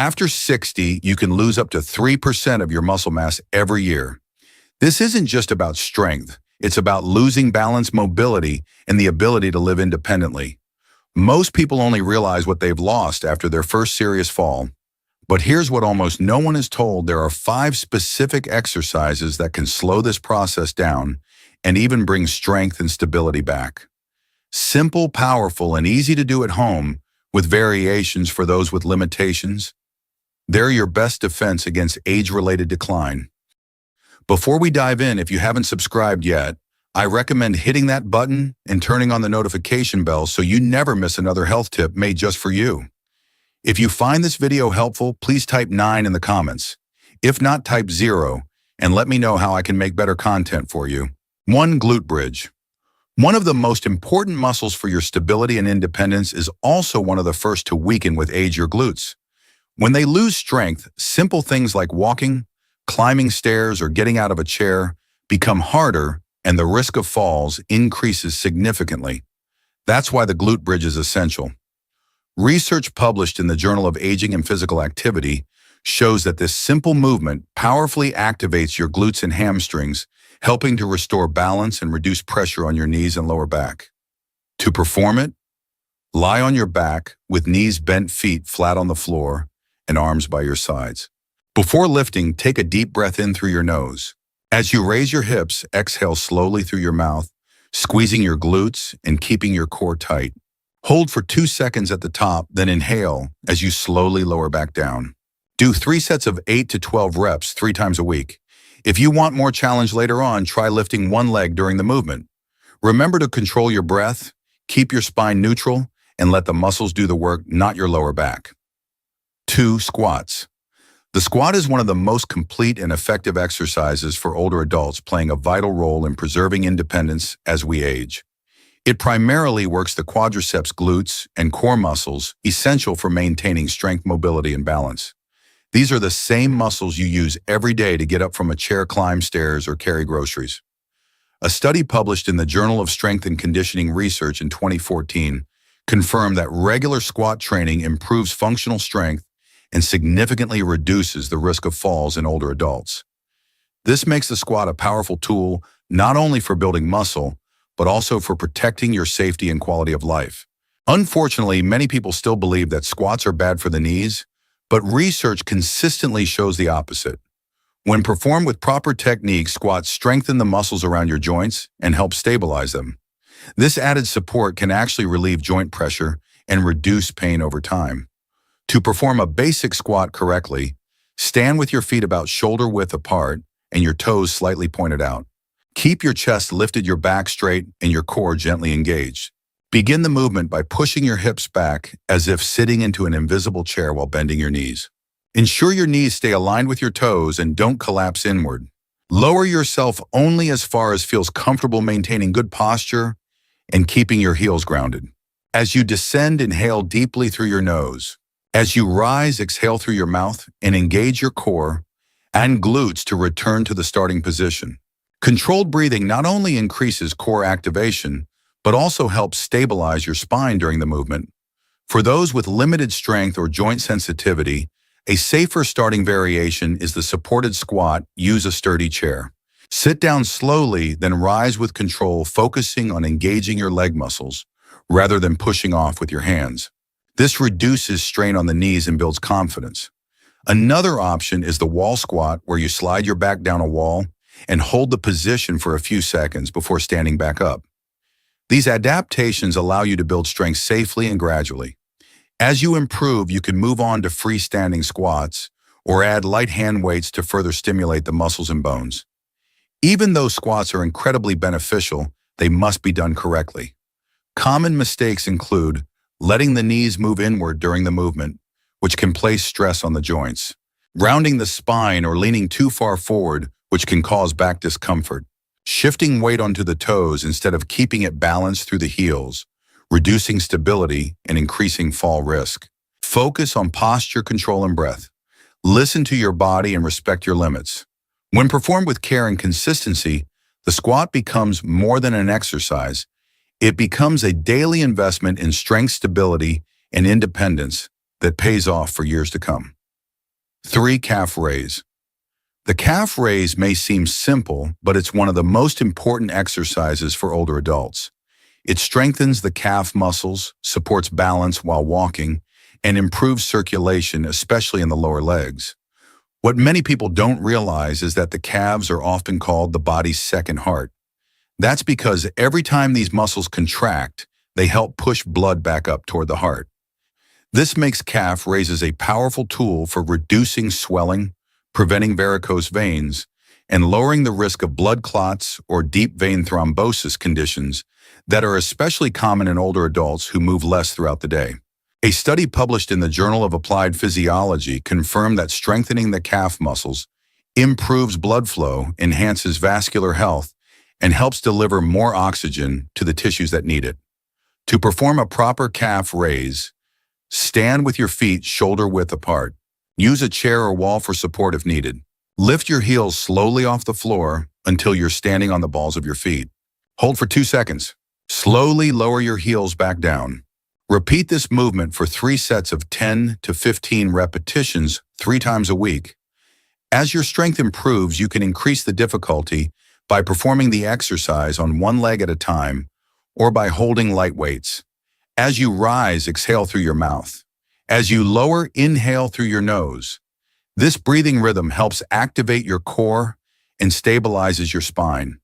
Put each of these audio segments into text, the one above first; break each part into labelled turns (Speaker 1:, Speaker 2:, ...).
Speaker 1: After 60, you can lose up to 3% of your muscle mass every year. This isn't just about strength. It's about losing balance, mobility, and the ability to live independently. Most people only realize what they've lost after their first serious fall. But here's what almost no one is told. There are 5 specific exercises that can slow this process down and even bring strength and stability back. Simple, powerful, and easy to do at home, with variations for those with limitations. They're your best defense against age-related decline. Before we dive in, if you haven't subscribed yet, I recommend hitting that button and turning on the notification bell so you never miss another health tip made just for you. If you find this video helpful, please type 9 in the comments. If not, type 0 and let me know how I can make better content for you. 1. Glute bridge. One of the most important muscles for your stability and independence is also one of the first to weaken with age, your glutes. When they lose strength, simple things like walking, climbing stairs, or getting out of a chair become harder, and the risk of falls increases significantly. That's why the glute bridge is essential. Research published in the Journal of Aging and Physical Activity shows that this simple movement powerfully activates your glutes and hamstrings, helping to restore balance and reduce pressure on your knees and lower back. To perform it, lie on your back with knees bent, feet flat on the floor, and arms by your sides. Before lifting, take a deep breath in through your nose. As you raise your hips, exhale slowly through your mouth, squeezing your glutes and keeping your core tight. Hold for 2 seconds at the top, then inhale as you slowly lower back down. Do 3 sets of 8 to 12 reps 3 times a week. If you want more challenge later on, try lifting one leg during the movement. Remember to control your breath, keep your spine neutral, and let the muscles do the work, not your lower back. 2. Squats. The squat is one of the most complete and effective exercises for older adults, playing a vital role in preserving independence as we age. It primarily works the quadriceps, glutes, and core muscles, essential for maintaining strength, mobility, and balance. These are the same muscles you use every day to get up from a chair, climb stairs, or carry groceries. A study published in the Journal of Strength and Conditioning Research in 2014 confirmed that regular squat training improves functional strength and significantly reduces the risk of falls in older adults. This makes the squat a powerful tool not only for building muscle, but also for protecting your safety and quality of life. Unfortunately, many people still believe that squats are bad for the knees, but research consistently shows the opposite. When performed with proper techniques, squats strengthen the muscles around your joints and help stabilize them. This added support can actually relieve joint pressure and reduce pain over time. To perform a basic squat correctly, stand with your feet about shoulder width apart and your toes slightly pointed out. Keep your chest lifted, your back straight, and your core gently engaged. Begin the movement by pushing your hips back as if sitting into an invisible chair while bending your knees. Ensure your knees stay aligned with your toes and don't collapse inward. Lower yourself only as far as feels comfortable, maintaining good posture and keeping your heels grounded. As you descend, inhale deeply through your nose. As you rise, exhale through your mouth and engage your core and glutes to return to the starting position. Controlled breathing not only increases core activation, but also helps stabilize your spine during the movement. For those with limited strength or joint sensitivity, a safer starting variation is the supported squat. Use a sturdy chair. Sit down slowly, then rise with control, focusing on engaging your leg muscles rather than pushing off with your hands. This reduces strain on the knees and builds confidence. Another option is the wall squat, where you slide your back down a wall and hold the position for a few seconds before standing back up. These adaptations allow you to build strength safely and gradually. As you improve, you can move on to freestanding squats or add light hand weights to further stimulate the muscles and bones. Even though squats are incredibly beneficial, they must be done correctly. Common mistakes include letting the knees move inward during the movement, which can place stress on the joints, rounding the spine or leaning too far forward, which can cause back discomfort, shifting weight onto the toes instead of keeping it balanced through the heels, reducing stability and increasing fall risk. Focus on posture, control, and breath. Listen to your body and respect your limits. When performed with care and consistency, the squat becomes more than an exercise. It becomes a daily investment in strength, stability, and independence that pays off for years to come. 3. Calf raise. The calf raise may seem simple, but it's one of the most important exercises for older adults. It strengthens the calf muscles, supports balance while walking, and improves circulation, especially in the lower legs. What many people don't realize is that the calves are often called the body's second heart. That's because every time these muscles contract, they help push blood back up toward the heart. This makes calf raises a powerful tool for reducing swelling, preventing varicose veins, and lowering the risk of blood clots or deep vein thrombosis conditions that are especially common in older adults who move less throughout the day. A study published in the Journal of Applied Physiology confirmed that strengthening the calf muscles improves blood flow, enhances vascular health, and helps deliver more oxygen to the tissues that need it. To perform a proper calf raise, stand with your feet shoulder-width apart. Use a chair or wall for support if needed. Lift your heels slowly off the floor until you're standing on the balls of your feet. Hold for 2 seconds. Slowly lower your heels back down. Repeat this movement for 3 sets of 10 to 15 repetitions 3 times a week. As your strength improves, you can increase the difficulty by performing the exercise on one leg at a time or by holding light weights. As you rise, exhale through your mouth. As you lower, inhale through your nose. This breathing rhythm helps activate your core and stabilizes your spine.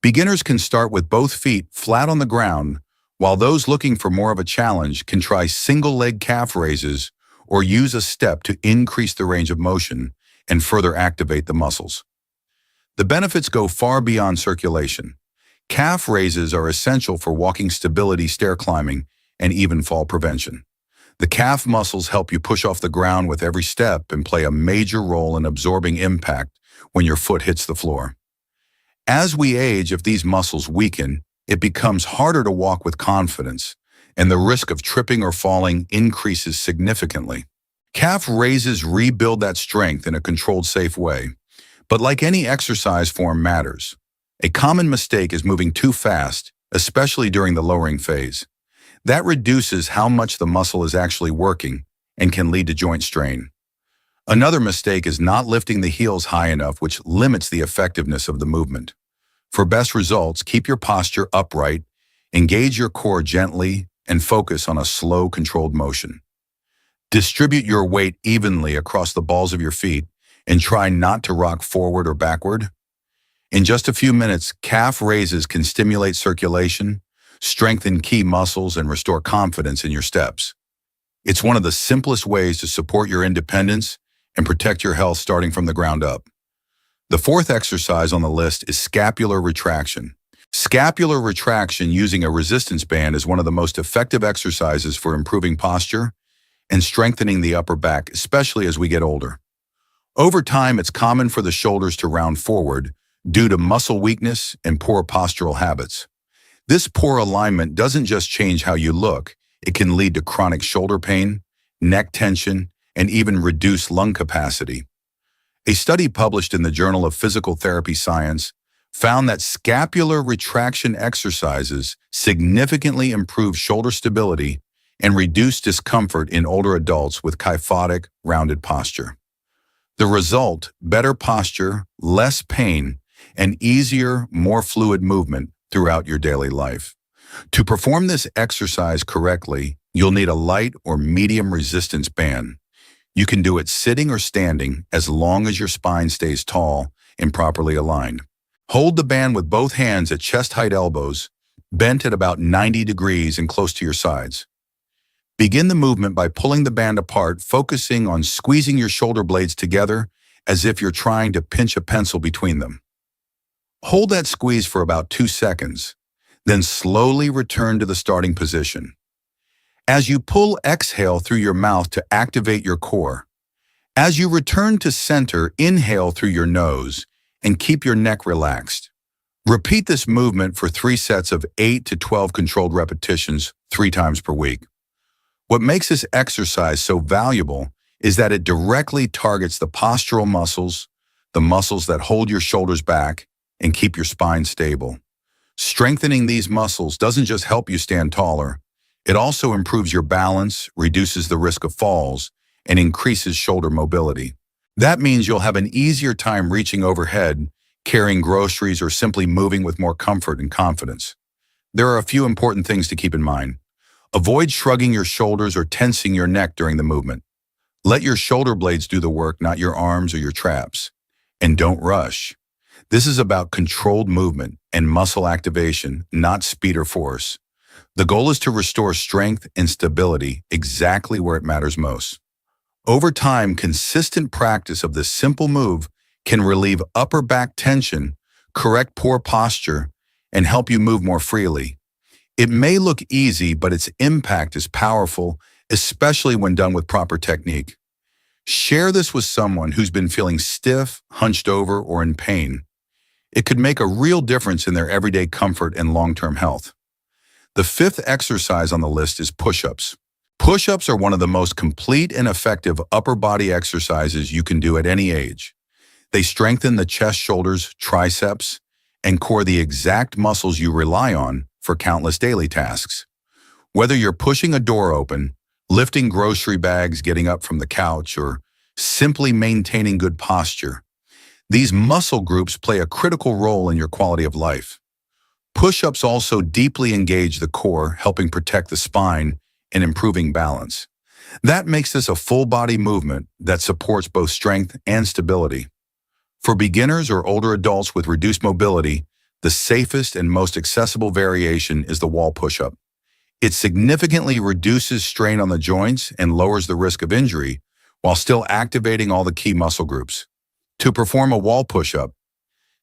Speaker 1: Beginners can start with both feet flat on the ground, while those looking for more of a challenge can try single-leg calf raises or use a step to increase the range of motion and further activate the muscles. The benefits go far beyond circulation. Calf raises are essential for walking stability, stair climbing, and even fall prevention. The calf muscles help you push off the ground with every step and play a major role in absorbing impact when your foot hits the floor. As we age, if these muscles weaken, it becomes harder to walk with confidence, and the risk of tripping or falling increases significantly. Calf raises rebuild that strength in a controlled, safe way. But like any exercise form matters. A common mistake is moving too fast, especially during the lowering phase. That reduces how much the muscle is actually working and can lead to joint strain. Another mistake is not lifting the heels high enough, which limits the effectiveness of the movement. For best results, keep your posture upright, engage your core gently, and focus on a slow, controlled motion. Distribute your weight evenly across the balls of your feet and try not to rock forward or backward. In just a few minutes, calf raises can stimulate circulation, strengthen key muscles, and restore confidence in your steps. It's one of the simplest ways to support your independence and protect your health starting from the ground up. The 4th exercise on the list is scapular retraction. Scapular retraction using a resistance band is one of the most effective exercises for improving posture and strengthening the upper back, especially as we get older. Over time, it's common for the shoulders to round forward due to muscle weakness and poor postural habits. This poor alignment doesn't just change how you look, it can lead to chronic shoulder pain, neck tension, and even reduced lung capacity. A study published in the Journal of Physical Therapy Science found that scapular retraction exercises significantly improve shoulder stability and reduce discomfort in older adults with kyphotic, rounded posture. The result, better posture, less pain, and easier, more fluid movement throughout your daily life. To perform this exercise correctly, you'll need a light or medium resistance band. You can do it sitting or standing as long as your spine stays tall and properly aligned. Hold the band with both hands at chest-height elbows, bent at about 90 degrees and close to your sides. Begin the movement by pulling the band apart, focusing on squeezing your shoulder blades together as if you're trying to pinch a pencil between them. Hold that squeeze for about 2 seconds, then slowly return to the starting position. As you pull, exhale through your mouth to activate your core. As you return to center, inhale through your nose and keep your neck relaxed. Repeat this movement for 3 sets of 8 to 12 controlled repetitions 3 times per week. What makes this exercise so valuable is that it directly targets the postural muscles, the muscles that hold your shoulders back and keep your spine stable. Strengthening these muscles doesn't just help you stand taller, it also improves your balance, reduces the risk of falls, and increases shoulder mobility. That means you'll have an easier time reaching overhead, carrying groceries, or simply moving with more comfort and confidence. There are a few important things to keep in mind. Avoid shrugging your shoulders or tensing your neck during the movement. Let your shoulder blades do the work, not your arms or your traps. And don't rush. This is about controlled movement and muscle activation, not speed or force. The goal is to restore strength and stability exactly where it matters most. Over time, consistent practice of this simple move can relieve upper back tension, correct poor posture, and help you move more freely. It may look easy, but its impact is powerful, especially when done with proper technique. Share this with someone who's been feeling stiff, hunched over, or in pain. It could make a real difference in their everyday comfort and long-term health. The fifth exercise on the list is push-ups. Push-ups are one of the most complete and effective upper body exercises you can do at any age. They strengthen the chest, shoulders, triceps, and core, the exact muscles you rely on for countless daily tasks. Whether you're pushing a door open, lifting grocery bags, getting up from the couch, or simply maintaining good posture, these muscle groups play a critical role in your quality of life. Push-ups also deeply engage the core, helping protect the spine and improving balance. That makes this a full-body movement that supports both strength and stability. For beginners or older adults with reduced mobility, the safest and most accessible variation is the wall push-up. It significantly reduces strain on the joints and lowers the risk of injury while still activating all the key muscle groups. To perform a wall push-up,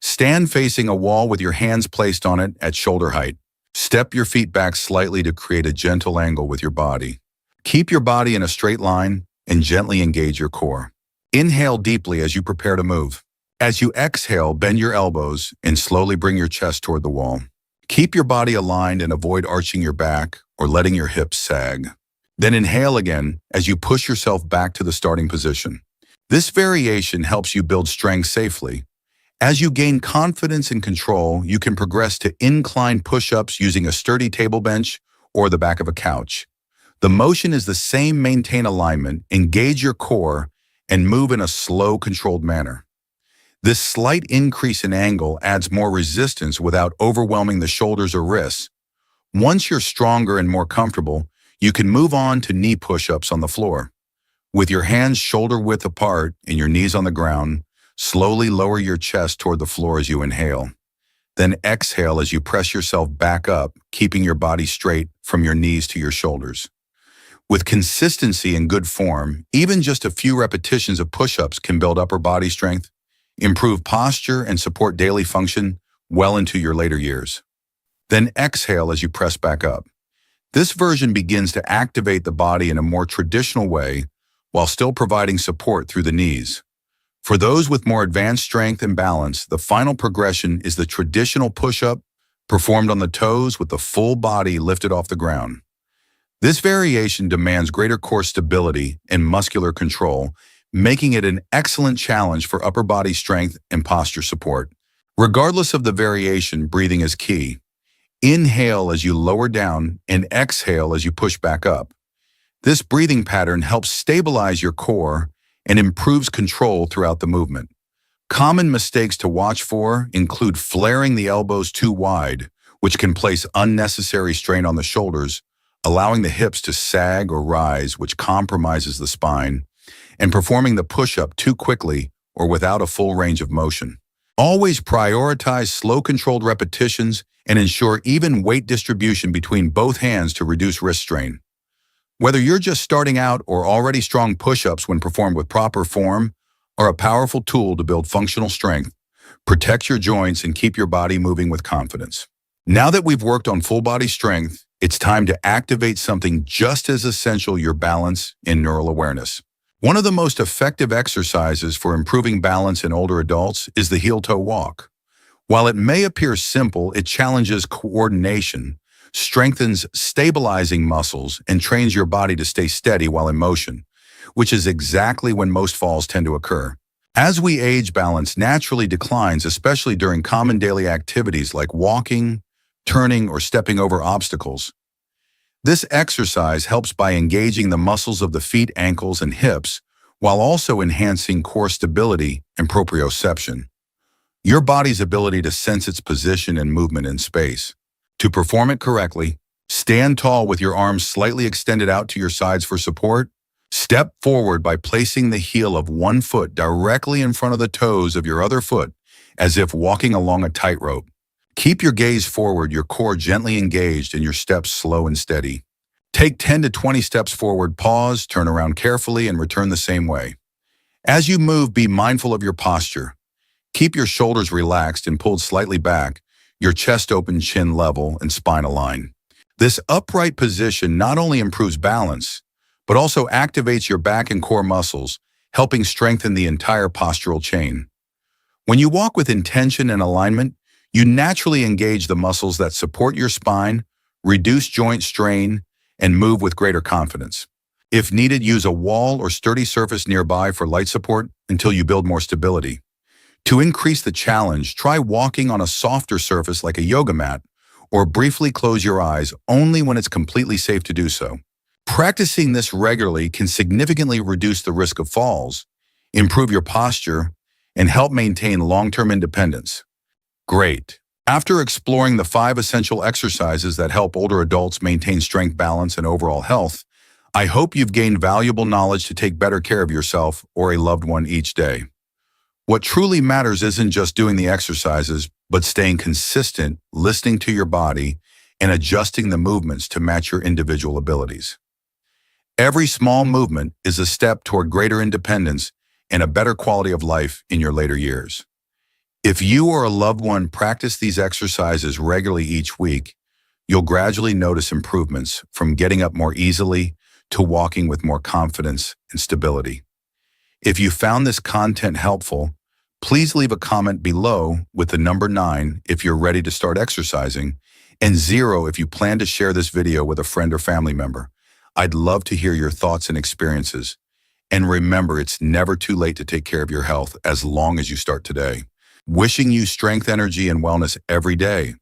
Speaker 1: stand facing a wall with your hands placed on it at shoulder height. Step your feet back slightly to create a gentle angle with your body. Keep your body in a straight line and gently engage your core. Inhale deeply as you prepare to move. As you exhale, bend your elbows and slowly bring your chest toward the wall. Keep your body aligned and avoid arching your back or letting your hips sag. Then inhale again as you push yourself back to the starting position. This variation helps you build strength safely. As you gain confidence and control, you can progress to incline push-ups using a sturdy table bench or the back of a couch. The motion is the same: maintain alignment, engage your core, and move in a slow, controlled manner. This slight increase in angle adds more resistance without overwhelming the shoulders or wrists. Once you're stronger and more comfortable, you can move on to knee push-ups on the floor. With your hands shoulder-width apart and your knees on the ground, slowly lower your chest toward the floor as you inhale. Then exhale as you press yourself back up, keeping your body straight from your knees to your shoulders. With consistency and good form, even just a few repetitions of push-ups can build upper body strength, improve posture, and support daily function well into your later years. Then exhale as you press back up. This version begins to activate the body in a more traditional way while still providing support through the knees. For those with more advanced strength and balance, the final progression is the traditional push-up performed on the toes with the full body lifted off the ground. This variation demands greater core stability and muscular control, making it an excellent challenge for upper body strength and posture support. Regardless of the variation, breathing is key. Inhale as you lower down and exhale as you push back up. This breathing pattern helps stabilize your core and improves control throughout the movement. Common mistakes to watch for include flaring the elbows too wide, which can place unnecessary strain on the shoulders, allowing the hips to sag or rise, which compromises the spine, and performing the push-up too quickly or without a full range of motion. Always prioritize slow, controlled repetitions and ensure even weight distribution between both hands to reduce wrist strain. Whether you're just starting out or already strong, push-ups, when performed with proper form, are a powerful tool to build functional strength, protect your joints, and keep your body moving with confidence. Now that we've worked on full body strength, it's time to activate something just as essential: your balance and neural awareness. One of the most effective exercises for improving balance in older adults is the heel-toe walk. While it may appear simple, it challenges coordination, strengthens stabilizing muscles, and trains your body to stay steady while in motion, which is exactly when most falls tend to occur. As we age, balance naturally declines, especially during common daily activities like walking, turning, or stepping over obstacles. This exercise helps by engaging the muscles of the feet, ankles, and hips, while also enhancing core stability and proprioception, your body's ability to sense its position and movement in space. To perform it correctly, stand tall with your arms slightly extended out to your sides for support. Step forward by placing the heel of one foot directly in front of the toes of your other foot, as if walking along a tightrope. Keep your gaze forward, your core gently engaged, and your steps slow and steady. Take 10 to 20 steps forward, pause, turn around carefully, and return the same way. As you move, be mindful of your posture. Keep your shoulders relaxed and pulled slightly back, your chest open, chin level, and spine aligned. This upright position not only improves balance, but also activates your back and core muscles, helping strengthen the entire postural chain. When you walk with intention and alignment, you naturally engage the muscles that support your spine, reduce joint strain, and move with greater confidence. If needed, use a wall or sturdy surface nearby for light support until you build more stability. To increase the challenge, try walking on a softer surface like a yoga mat, or briefly close your eyes only when it's completely safe to do so. Practicing this regularly can significantly reduce the risk of falls, improve your posture, and help maintain long-term independence. Great. After exploring the 5 essential exercises that help older adults maintain strength, balance, and overall health, I hope you've gained valuable knowledge to take better care of yourself or a loved one each day. What truly matters isn't just doing the exercises, but staying consistent, listening to your body, and adjusting the movements to match your individual abilities. Every small movement is a step toward greater independence and a better quality of life in your later years. If you or a loved one practice these exercises regularly each week, you'll gradually notice improvements from getting up more easily to walking with more confidence and stability. If you found this content helpful, please leave a comment below with the number 9 if you're ready to start exercising, and 0 if you plan to share this video with a friend or family member. I'd love to hear your thoughts and experiences. And remember, it's never too late to take care of your health as long as you start today. Wishing you strength, energy, and wellness every day.